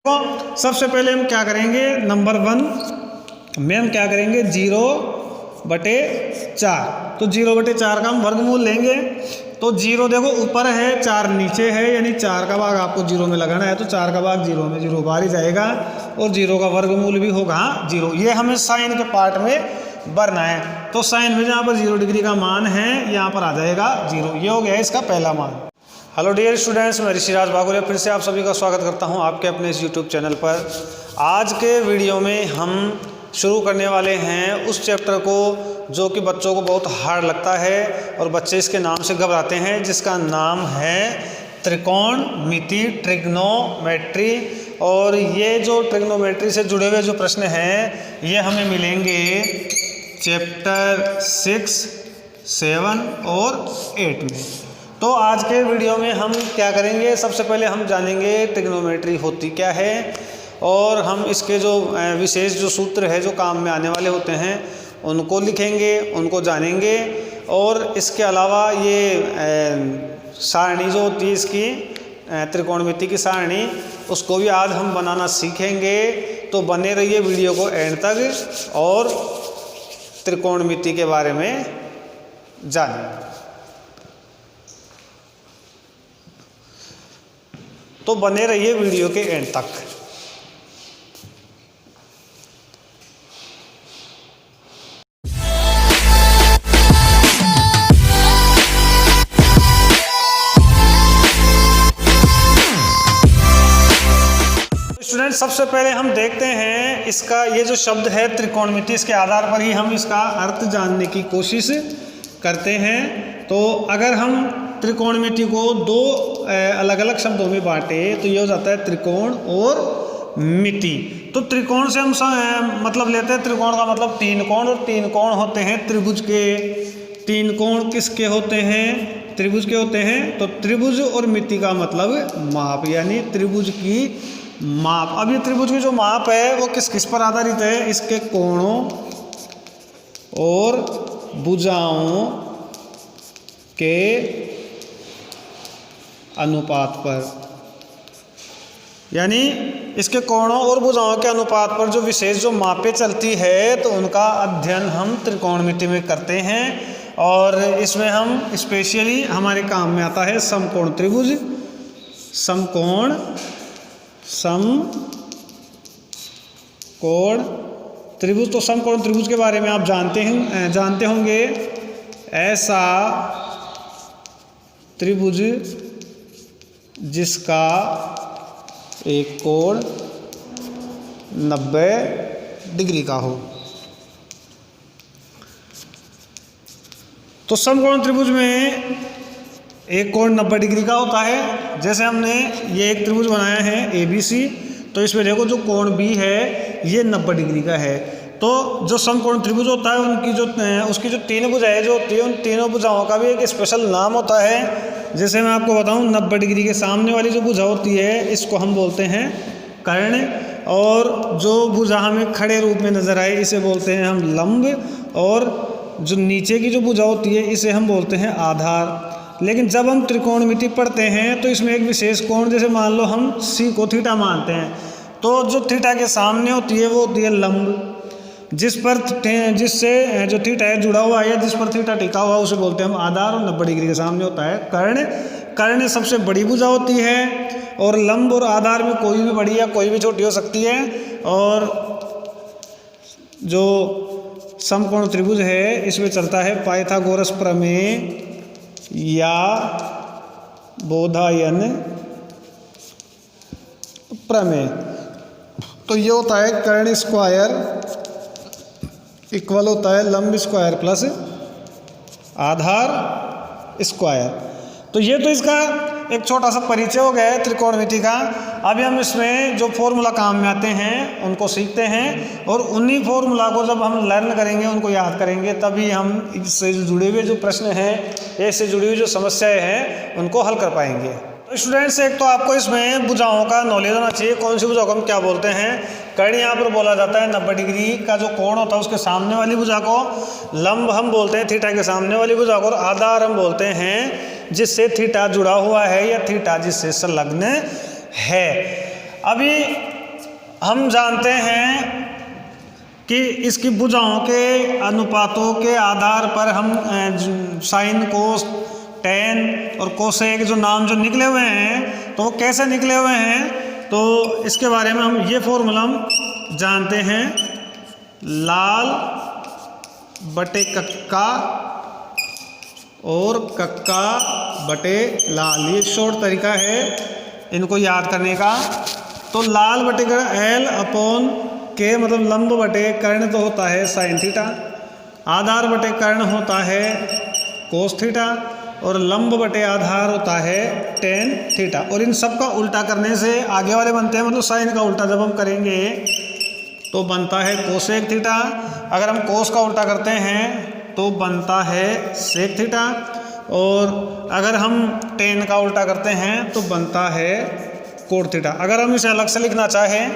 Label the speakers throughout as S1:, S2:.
S1: तो सबसे पहले हम क्या करेंगे, नंबर 1 में हम क्या करेंगे 0/4। तो 0/4 का हम वर्गमूल लेंगे। तो 0 देखो ऊपर है, 4 नीचे है, यानी 4 का भाग आपको 0 में लगाना है। तो 4 का भाग 0 में 0 बाहर ही जाएगा और 0 का वर्गमूल भी होगा 0। ये हमें साइन के पार्ट में भरना है। तो साइन में जहाँ पर 0 डिग्री का मान है यहाँ पर आ जाएगा 0। ये हो गया इसका पहला मान। हेलो डियर स्टूडेंट्स, मैं ऋषिराज भागुले फिर से आप सभी का स्वागत करता हूं आपके अपने इस यूट्यूब चैनल पर। आज के वीडियो में हम शुरू करने वाले हैं उस चैप्टर को जो कि बच्चों को बहुत हार्ड लगता है और बच्चे इसके नाम से घबराते हैं, जिसका नाम है त्रिकोणमिति, ट्रिग्नोमेट्री। और ये जो ट्रिग्नोमेट्री से जुड़े हुए जो प्रश्न हैं ये हमें मिलेंगे चैप्टर 6, 7 और 8 में। तो आज के वीडियो में हम क्या करेंगे, सबसे पहले हम जानेंगे ट्रिग्नोमेट्री होती क्या है और हम इसके जो विशेष जो सूत्र है जो काम में आने वाले होते हैं उनको लिखेंगे, उनको जानेंगे। और इसके अलावा ये सारणी जो होती है इसकी त्रिकोणमिति की सारणी, उसको भी आज हम बनाना सीखेंगे। तो बने रहिए वीडियो को एंड तक और त्रिकोणमिति के बारे में जानेंगे। तो बने रहिए वीडियो के एंड तक। स्टूडेंट, सबसे पहले हम देखते हैं इसका ये जो शब्द है त्रिकोणमिति, इसके आधार पर ही हम इसका अर्थ जानने की कोशिश करते हैं। तो अगर हम त्रिकोणमिति को 2 अलग अलग शब्दों में बांटे तो ये हो जाता है त्रिकोण और मिति। तो त्रिकोण से हम मतलब लेते हैं, त्रिकोण का मतलब 3 कोण, और 3 कोण होते हैं त्रिभुज के। 3 कोण किसके होते हैं? त्रिभुज के होते हैं। तो त्रिभुज और मिति का मतलब माप, यानी त्रिभुज की माप। अब ये त्रिभुज की जो माप है वो किस किस पर आधारित है? इसके कोणों और भुजाओं के अनुपात पर, यानी इसके कोणों और भुजाओं के अनुपात पर जो विशेष जो मापें चलती है तो उनका अध्ययन हम त्रिकोणमिति में करते हैं। और इसमें हम स्पेशली हमारे काम में आता है समकोण त्रिभुज, समकोण त्रिभुज। तो समकोण त्रिभुज के बारे में आप जानते होंगे। ऐसा त्रिभुज जिसका एक कोण 90 डिग्री का हो। तो समकोण त्रिभुज में एक कोण 90 डिग्री का होता है। जैसे हमने ये एक त्रिभुज बनाया है ABC, तो इसमें देखो जो कोण B है ये 90 डिग्री का है। तो जो समकोण त्रिभुज होता है उसकी जो 3 भुजाएं जो होती है उन तीनों भुजाओं का भी एक स्पेशल नाम होता है। जैसे मैं आपको बताऊं, 90 डिग्री के सामने वाली जो भुजा होती है इसको हम बोलते हैं कर्ण, और जो भुजा हमें खड़े रूप में नजर आए इसे बोलते हैं हम लंब, और जो नीचे की जो भुजा होती है इसे हम बोलते हैं आधार। लेकिन जब हम त्रिकोणमिति पढ़ते हैं तो इसमें एक विशेष कोण, जैसे मान लो हम C को थीटा मानते हैं, तो जो थीटा के सामने होती है वो होती है लंब, जिससे जो थीटा है जुड़ा हुआ है या जिस पर थीटा टिका हुआ उसे बोलते हैं हम आधार। और 90 डिग्री के सामने होता है कर्ण। कर्ण सबसे बड़ी भुजा होती है और लंब और आधार में कोई भी बड़ी या कोई भी छोटी हो सकती है। और जो समकोण त्रिभुज है इसमें चलता है पाइथागोरस प्रमेय या बोधायन प्रमेय। तो ये होता है कर्ण स्क्वायर इक्वल होता है लंब स्क्वायर प्लस आधार स्क्वायर। तो ये तो इसका एक छोटा सा परिचय हो गया है त्रिकोणमिति का। अभी हम इसमें जो फॉर्मूला काम में आते हैं उनको सीखते हैं, और उन्हीं फॉर्मूला को जब हम लर्न करेंगे, उनको याद करेंगे, तभी हम इससे जुड़े हुए जो प्रश्न हैं, इससे जुड़ी हुई जो समस्याएं हैं उनको हल कर पाएंगे। तो स्टूडेंट्स, एक तो आपको इसमें भुजाओं का नॉलेज होना चाहिए। कौन सी भुजाओं को हम क्या बोलते हैं? कर्ण यहाँ पर बोला जाता है 90 डिग्री का जो कोण होता है उसके सामने वाली भुजा को। लंब हम बोलते हैं थीटा के सामने वाली भुजा को, और आधार हम बोलते हैं जिससे थीटा जुड़ा हुआ है या थीटा जिससे संलग्न है। अभी हम जानते हैं कि इसकी भुजाओं के अनुपातों के आधार पर हम साइन, कोस, टेन और कोसेक जो नाम जो निकले हुए हैं तो वो कैसे निकले हुए हैं, तो इसके बारे में हम ये फॉर्मूला हम जानते हैं। लाल बटे कक्का और कक्का बटे लाल, ये शॉर्ट तरीका है इनको याद करने का। तो लाल बटे एल अपॉन के मतलब लंब बटे कर्ण तो होता है साइन थीटा, आधार बटे कर्ण होता है कोस थीटा और लंब बटे आधार होता है टेन थीटा। और इन सब का उल्टा करने से आगे वाले बनते हैं, मतलब साइन का उल्टा जब हम करेंगे तो बनता है कोसेक थीटा। अगर हम कोस का उल्टा करते हैं तो बनता है सेक थीटा, और अगर हम टेन का उल्टा करते हैं तो बनता है कोट थीटा। अगर हम इसे अलग से लिखना चाहें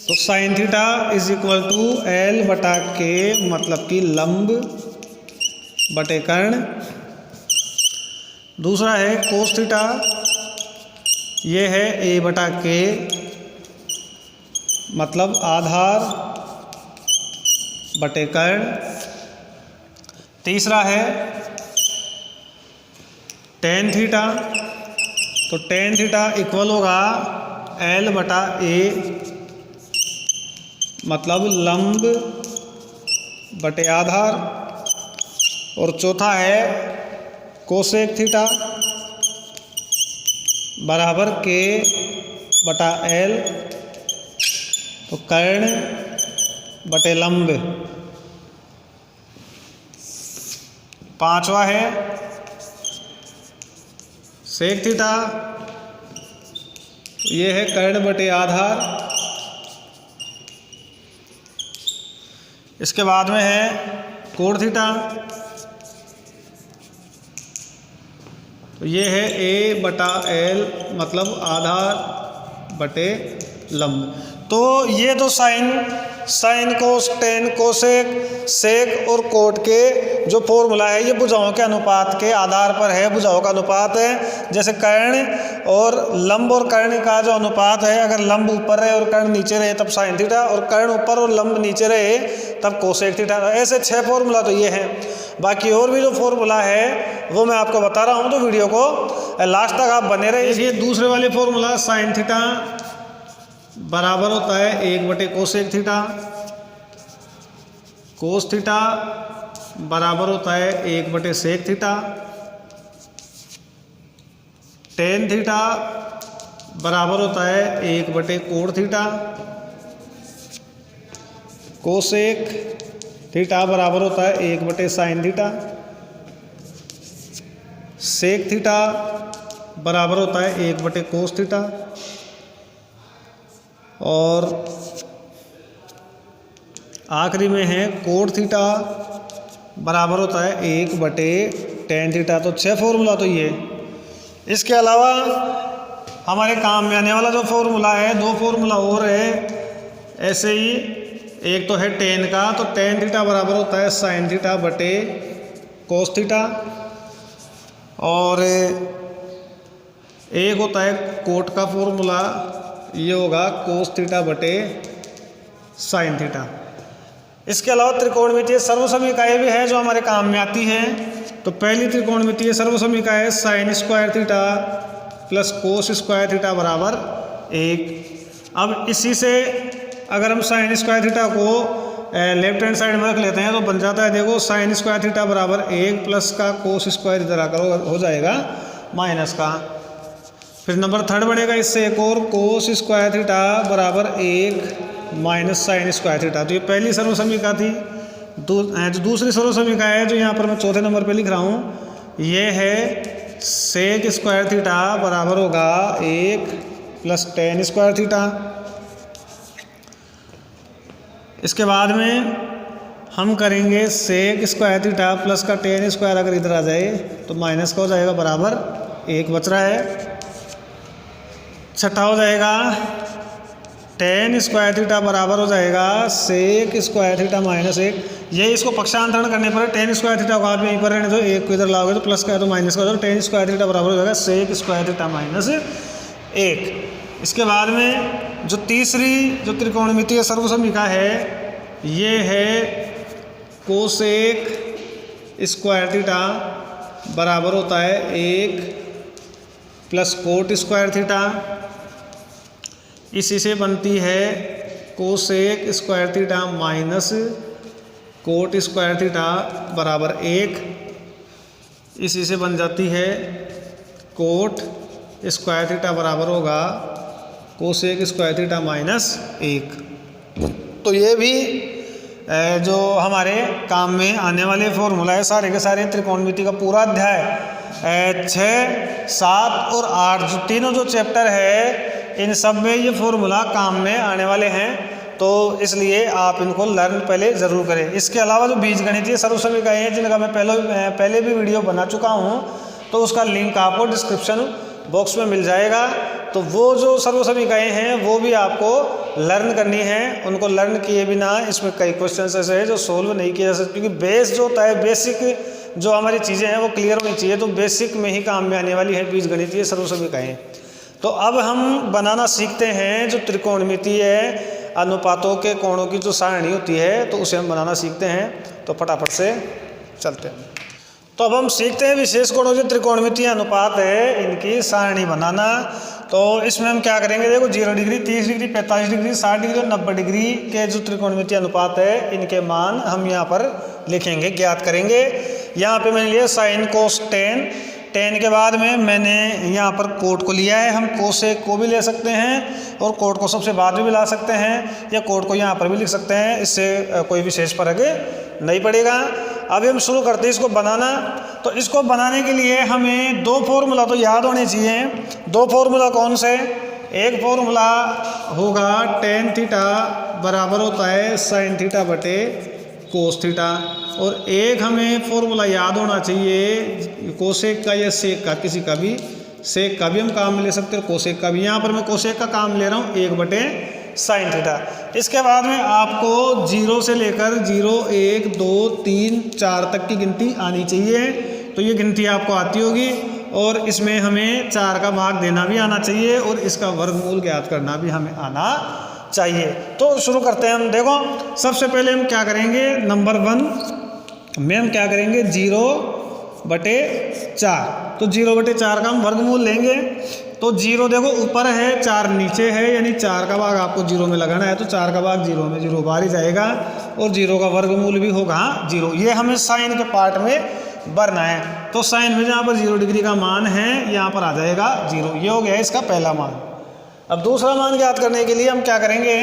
S1: तो sine theta is equal to L बटा के, मतलब कि लंब बटे कर्ण। दूसरा है कोस थीटा, ये है ए बटा के, मतलब आधार बटे कर्ण। तीसरा है टेन थीटा, तो टेन थीटा इक्वल होगा एल बटा ए, मतलब लंब बटे आधार। और चौथा है कोसेक थीटा बराबर के बटा एल, तो कर्ण बटे लंब। पांचवा है सेक थीटा, तो ये है कर्ण बटे आधार। इसके बाद में है कोण थीटा, तो ये है ए बटा एल, मतलब आधार बटे लंब। तो ये तो sine cos tan cosec sec और कोट के जो फॉर्मूला है ये भुजाओं के अनुपात के आधार पर है। भुजाओं का अनुपात है, जैसे कर्ण और लंब और कर्ण का जो अनुपात है, अगर लंब ऊपर रहे और कर्ण नीचे रहे तब साइन थीटा, और कर्ण ऊपर और लंब नीचे रहे तब कोसेक थीटा। ऐसे 6 फॉर्मूला तो ये हैं। बाकी और भी जो फॉर्मूला है वो मैं आपको बता रहा हूँ, तो वीडियो को लास्ट तक आप बने रहे। ये दूसरे वाले फॉर्मूला साइन थीटा बराबर होता है 1 बटे कोसेक थीटा, कोस थीटा बराबर होता है 1 बटे सेक थीटा, टेन थीटा बराबर होता है 1 बटे कोण थीटा, कोसेक थीटा बराबर होता है 1 बटे साइन थीटा, सेक थीटा बराबर होता है 1 बटे कोस थीटा, और आखिरी में है कोण थीटा बराबर होता है 1 बटे टेन थीटा। तो 6 फॉर्मूला तो ये। इसके अलावा हमारे काम में आने वाला जो फॉर्मूला है, 2 फॉर्मूला और है ऐसे ही। एक तो है टेन का, तो टेन थीटा बराबर होता है साइन थीटा बटे कोस थीटा, और एक होता है कोट का फॉर्मूला, ये होगा कोस थीटा बटे साइन थीटा। इसके अलावा त्रिकोणमितीय सर्वसमीकाएँ भी है जो हमारे काम में आती हैं। तो पहली त्रिकोणमितीय सर्वसमीका है sine square theta plus cos square theta बराबर 1। अब इसी से अगर हम साइन स्क्वायर थीटा को लेफ्ट हैंड साइड में रख लेते हैं तो बन जाता है, देखो साइन स्क्वायर थीटा बराबर 1 प्लस का कोस स्क्वायर इधर आकर हो जाएगा माइनस का। फिर नंबर 3 बनेगा इससे एक और, कोस स्क्वायर थीटा बराबर 1 माइनस साइन स्क्वायर थीटा। तो ये पहली सर्वसमीका थी। जो दूसरी सर्वसमीका है जो यहाँ पर मैं चौथे नंबर पे लिख रहा हूँ, ये है सेक स्क्वायर थीटा बराबर होगा 1 प्लस टेन स्क्वायर थीटा। इसके बाद में हम करेंगे सेक स्क्वायर थीटा प्लस का टेन स्क्वायर, अगर इधर आ जाए तो माइनस का हो जाएगा बराबर 1 बच रहा है। छठा हो जाएगा टेन स्क्वायर थीटा बराबर हो जाएगा सेक स्क्वायर थीटा माइनस 1। ये इसको पक्षांतरण करने पर टेन स्क्वायर थीटा को आप यहीं पर रहने दो, 1 को इधर लाओगे तो प्लस का है तो माइनस का हो जाएगा। टेन स्क्वायर थीटा बराबर हो जाएगा सेक स्क्वायर थीटा माइनस 1। इसके बाद में जो तीसरी जो त्रिकोणमितीय सर्वसमीका है ये है कोसेक स्क्वायर थीटा बराबर होता है 1 प्लस कोट स्क्वायर थीटा। इसी से बनती है cosec square theta minus cot square theta बराबर 1। इसी से बन जाती है कोट स्क्वायर थीटा बराबर होगा कोसेक स्क्वायर थीटा माइनस 1। तो ये भी जो हमारे काम में आने वाले फॉर्मूला है सारे के सारे त्रिकोणमिति का पूरा अध्याय 6, 7 और 8 जो तीनों जो चैप्टर है इन सब में ये फॉर्मूला काम में आने वाले हैं। तो इसलिए आप इनको लर्न पहले ज़रूर करें। इसके अलावा जो बीजगणितीय सर्वसमीकाएं हैं जिनका मैं पहले भी वीडियो बना चुका हूँ तो उसका लिंक आपको डिस्क्रिप्शन बॉक्स में मिल जाएगा। तो वो जो सर्वसमीकाएं हैं वो भी आपको लर्न करनी है। उनको लर्न किए बिना इसमें कई क्वेश्चन ऐसे हैं जो सोल्व नहीं किए जा सकते, क्योंकि बेस जो होता है बेसिक जो हमारी चीज़ें हैं वो क्लियर होनी चाहिए। तो बेसिक में ही काम में आने वाली है बीजगणितीय सर्वसमीकाएं। तो अब हम बनाना सीखते हैं जो त्रिकोणमितीय अनुपातों के कोणों की जो सारणी होती है तो उसे हम बनाना सीखते हैं। तो फटाफट से चलते हैं। तो अब हम सीखते हैं विशेष कोणों जो त्रिकोणमितीय अनुपात है इनकी सारणी बनाना। तो इसमें हम क्या करेंगे, देखो 0 डिग्री, 30 डिग्री, 45 डिग्री, 60 डिग्री और 90 डिग्री के जो त्रिकोणमितीय अनुपात है इनके मान हम यहाँ पर लिखेंगे, ज्ञात करेंगे। यहाँ पे मैंने लिया साइन कोस टेन, टेन के बाद में मैंने यहाँ पर कोट को लिया है। हम कोसेक को भी ले सकते हैं और कोट को सबसे बाद में भी ला सकते हैं, या कोट को यहाँ पर भी लिख सकते हैं, इससे कोई विशेष फर्क नहीं पड़ेगा। अभी हम शुरू करते हैं इसको बनाना। तो इसको बनाने के लिए हमें 2 फॉर्मूला तो याद होने चाहिए। 2 फॉर्मूला कौन से? एक फॉर्मूला होगा टेन थीटा बराबर होता है साइन थीटा बटे कोस थीटा, और एक हमें फॉर्मूला याद होना चाहिए कोसेक का या सेक का, किसी का भी, सेक का भी हम काम ले सकते हैं, कोसेक का भी। यहाँ पर मैं कोसेक का काम ले रहा हूँ 1 बटे साइन थीटा। इसके बाद में आपको 0 से लेकर 0, 1, 2, 3, 4 तक की गिनती आनी चाहिए। तो ये गिनती आपको आती होगी और इसमें हमें 4 का भाग देना भी आना चाहिए और इसका वर्गमूल ज्ञात करना भी हमें आना चाहिए। तो शुरू करते हैं हम। देखो सबसे पहले हम क्या करेंगे, नंबर 1 में हम क्या करेंगे 0 बटे 4। तो 0 बटे 4 का हम वर्गमूल लेंगे। तो 0 देखो ऊपर है, 4 नीचे है, यानी 4 का भाग आपको 0 में लगाना है। तो 4 का भाग 0 में 0 बाहर ही जाएगा और 0 का वर्गमूल भी होगा 0। ये हमें साइन के पार्ट में भरना है। तो साइन में जहाँ पर 0 डिग्री का मान है यहाँ पर आ जाएगा 0। ये हो गया इसका पहला मान। अब दूसरा मान ज्ञात करने के लिए हम क्या करेंगे,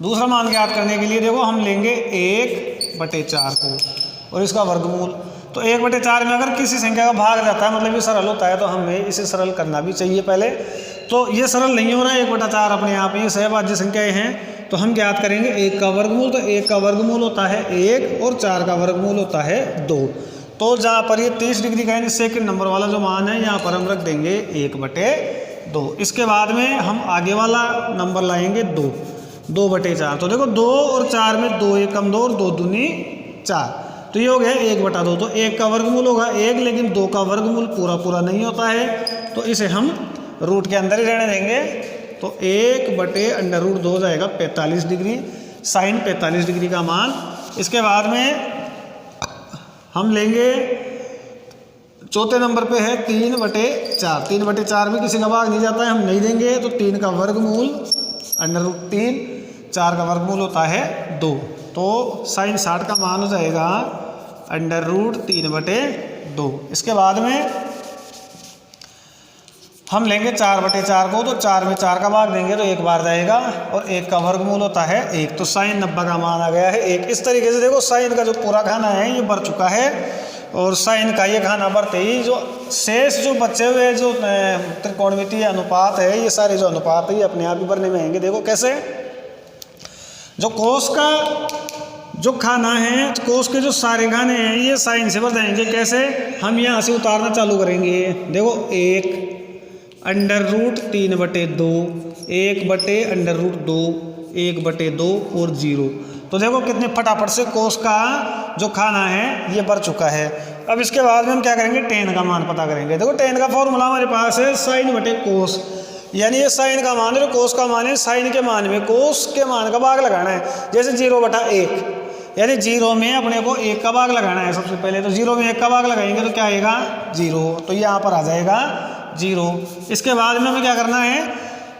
S1: दूसरा मान ज्ञात करने के लिए देखो हम लेंगे 1 बटे 4 को और इसका वर्गमूल। तो 1 बटे 4 में अगर किसी संख्या का भाग जाता है, मतलब ये सरल होता है, तो हमें इसे सरल करना भी चाहिए पहले। तो ये सरल नहीं हो रहा है, 1 बटा 4 अपने आप ये सहभाज्य संख्याएं हैं। तो हम ज्ञात करेंगे 1 का वर्गमूल। तो 1 का वर्गमूल होता है 1 और 4 का वर्गमूल होता है 2। तो जहाँ पर ये 30 डिग्री का यानी सेकंड नंबर वाला जो मान है यहाँ पर हम रख देंगे 1 बटे 2। इसके बाद में हम आगे वाला नंबर लाएंगे 2 बटे 4। तो देखो 2 और 4 में 2 1 कम 2 और 2 दूनी 4। तो ये हो गया 1 बटा 2। तो 1 का वर्गमूल होगा 1, लेकिन 2 का वर्गमूल पूरा नहीं होता है, तो इसे हम रूट के अंदर ही रहने देंगे। तो 1 बटे अंडर रूट 2 हो जाएगा 45 डिग्री, साइन 45 डिग्री का मान। इसके बाद में हम लेंगे चौथे नंबर पे है 3 बटे 4। 3 बटे 4 में किसी का भाग नहीं जाता है, हम नहीं देंगे। तो 3 का वर्गमूल अंडर रूट 3, 4 का वर्गमूल होता है 2। तो साइन 60 का मान हो जाएगा अंडर रूट 3 बटे 2। इसके बाद में हम लेंगे 4 बटे 4 को। तो 4 में 4 का भाग देंगे तो 1 बार जाएगा और 1 का वर्गमूल होता है 1। तो साइन 90 का मान आ गया है 1। इस तरीके से देखो साइन का जो पूरा खाना है ये भर चुका है, और साइन का ये खाना भरते ही जो शेष जो बचे हुए जो त्रिकोणमितीय अनुपात है, ये सारे जो अनुपात है ये अपने आप ही भरने में आएंगे। देखो कैसे, जो कोस का जो खाना है, कोस के जो सारे खाने हैं ये साइन से भर जाएंगे। कैसे, हम यहाँ से उतारना चालू करेंगे। देखो 1 अंडर रूट 3 बटे 2, 1 बटे अंडर रूट 2, 1 बटे 2 और 0। तो देखो कितने फटाफट से कोस का जो खाना है ये भर चुका है। अब इसके बाद में हम क्या करेंगे, टेन का मान पता करेंगे। देखो टेन का फॉर्मूला हमारे पास है साइन बटे कोस, यानी ये साइन का मान है तो कोस का मान है साइन के मान में कोस के मान का भाग लगाना है। जैसे 0/1, यानी 0 में अपने को 1 का भाग लगाना है। सबसे पहले तो 0 में 1 का भाग लगाएंगे तो क्या आएगा 0, तो यहाँ पर आ जाएगा 0। इसके बाद में हमें क्या करना है,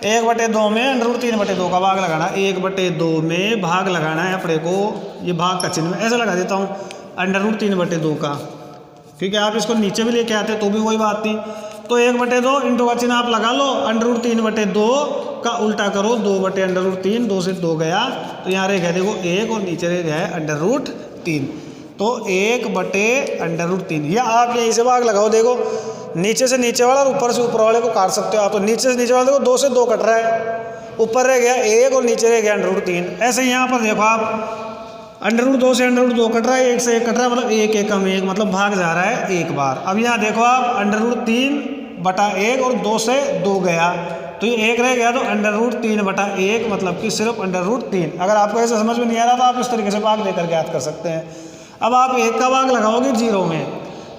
S1: 1/2 में √3/2 का भाग लगाना। 1/2 में भाग लगाना है अपने को, ये भाग का चिन्ह ऐसे लगा देता हूँ √3/2 का। ठीक है, आप इसको नीचे भी लेके आते तो भी कोई बात नहीं। तो 1/2 इंटू का चिन्ह आप लगा लो, √3/2 का उल्टा करो 2/√3, 2 से 2 गया तो यहाँ रह गया देखो 1 और नीचे रह गया है √3, तो 1/√3। या आप यहीं से भाग लगाओ, देखो नीचे से नीचे वाला और ऊपर से ऊपर वाले को काट सकते हो आप। तो नीचे से नीचे वाला देखो 2 से 2 कट रहा है, ऊपर रह गया 1 और नीचे रह गया √3। ऐसे यहाँ पर देखो आप √2 से √2 कट रहा है, 1 से 1 कट रहा है, मतलब 1 1 कम 1, मतलब भाग जा रहा है एक बार। अब यहाँ देखो आप √3/1 और 2 से 2 गया तो ये 1 रह गया, तो √3/1 मतलब कि सिर्फ √3। अगर आपको ऐसे समझ में नहीं आ रहा तो आप इस तरीके से भाग देकर ज्ञात कर सकते हैं। अब आप 1 का भाग लगाओगे 0 में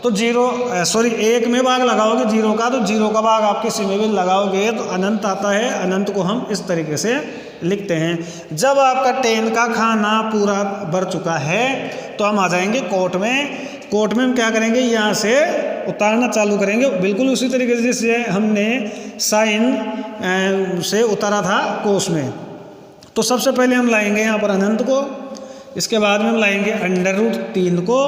S1: तो 1 में भाग लगाओगे 0 का, तो 0 का भाग आप किसी में भी लगाओगे तो अनंत आता है। अनंत को हम इस तरीके से लिखते हैं। जब आपका 10 का खाना पूरा भर चुका है तो हम आ जाएंगे कोट में। कोट में हम क्या करेंगे, यहाँ से उतारना चालू करेंगे, बिल्कुल उसी तरीके से जैसे हमने साइन से उतारा था कोस में। तो सबसे पहले हम लाएंगे यहाँ पर अनंत को, इसके बाद में हम लाएंगे √3 को,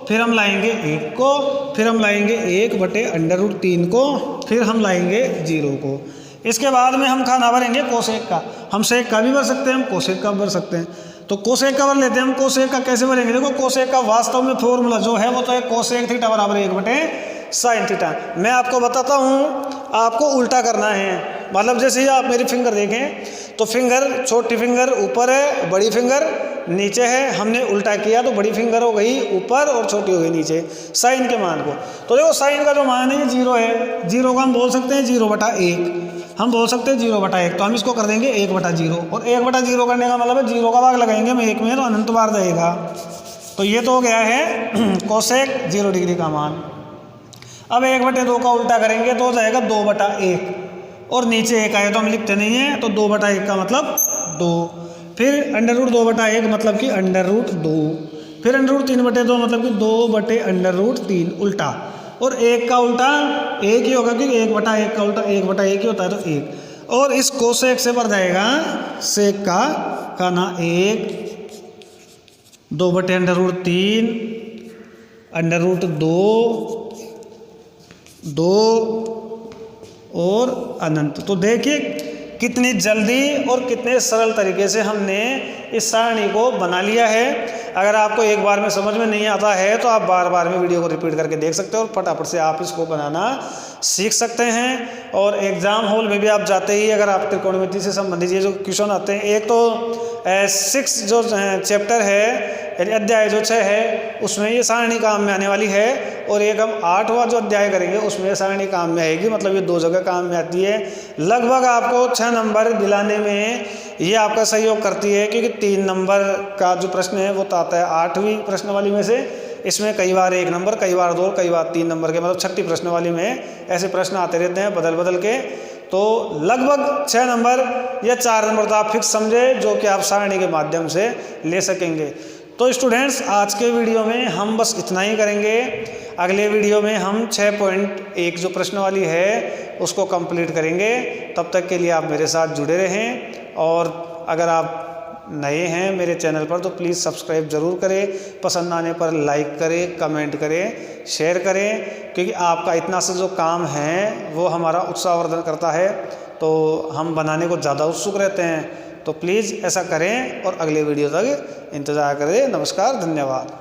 S1: फिर हम लाएंगे 1 को, फिर हम लाएंगे 1/√3 को, फिर हम लाएंगे 0 को। इसके बाद में हम खाना भरेंगे कोसेक का। हम सेक का भी भर सकते हैं, हम कोसेक का भर सकते हैं। तो कोसेक का भर लेते हैं हम। कोसेक का कैसे भरेंगे, देखो कोसेक का वास्तव में फॉर्मूला जो है वो तो है कोसेक थीटा बराबर 1/sin थीटा। मैं आपको बताता हूँ, आपको उल्टा करना है। मतलब जैसे ही आप मेरी फिंगर देखें तो फिंगर, छोटी फिंगर ऊपर है, बड़ी फिंगर नीचे है। हमने उल्टा किया तो बड़ी फिंगर हो गई ऊपर और छोटी हो गई नीचे साइन के मान को। तो देखो साइन का जो मान है ये 0 है। 0 का हम बोल सकते हैं 0/1, हम बोल सकते हैं 0/1, तो हम इसको कर देंगे 1/0। और 1/0 करने का मतलब है 0 का भाग लगाएंगे हम 1 में तो अनंत बार जाएगा। तो ये तो हो गया है कोसेक 0 डिग्री का मान। अब 1/2 का उल्टा करेंगे तो हो जाएगा 2/1, और नीचे 1 आए तो हम लिखते नहीं हैं, तो 2/1 का मतलब 2, फिर √2/1 मतलब कि √2, फिर √3/2 मतलब कि 2/√3 उल्टा। और 1 का उल्टा 1 ही होगा क्योंकि 1/1 का उल्टा 1/1 ही होता है, तो 1। और इस कोसेक से भर जाएगा सेक का खाना 1, 2/√3, √2, 2 और अनंत। तो देखिए कितनी जल्दी और कितने सरल तरीके से हमने इस सारणी को बना लिया है। अगर आपको एक बार में समझ में नहीं आता है तो आप बार बार में वीडियो को रिपीट करके देख सकते हो और फटाफट से आप इसको बनाना सीख सकते हैं। और एग्ज़ाम हॉल में भी आप जाते ही अगर आप त्रिकोणमिति से संबंधित ये जो क्वेश्चन आते हैं, एक तो 6 जो चैप्टर है यानी अध्याय जो 6 है उसमें ये सारणी काम में आने वाली है, और एक हम 8वां जो अध्याय करेंगे उसमें सारणी काम में आएगी। मतलब ये 2 जगह काम में आती है। लगभग आपको 6 नंबर दिलाने में ये आपका सहयोग करती है, क्योंकि 3 नंबर का जो प्रश्न है वो तो आता है 8वीं प्रश्न वाली में से। इसमें कई बार 1 नंबर, कई बार 2, कई बार 3 नंबर के, मतलब 6ठी प्रश्न वाली में ऐसे प्रश्न आते रहते हैं बदल बदल के। तो लगभग 6 नंबर या 4 नंबर तो आप फिक्स समझे जो कि आप सारणी के माध्यम से ले सकेंगे। तो स्टूडेंट्स आज के वीडियो में हम बस इतना ही करेंगे। अगले वीडियो में हम 6.1 जो प्रश्न वाली है उसको कंप्लीट करेंगे। तब तक के लिए आप मेरे साथ जुड़े रहें, और अगर आप नए हैं मेरे चैनल पर तो प्लीज़ सब्सक्राइब ज़रूर करें। पसंद आने पर लाइक करें, कमेंट करें, शेयर करें, क्योंकि आपका इतना सा जो काम है वो हमारा उत्साहवर्धन करता है, तो हम बनाने को ज़्यादा उत्सुक रहते हैं। तो प्लीज़ ऐसा करें और अगले वीडियो तक इंतज़ार करें। नमस्कार, धन्यवाद।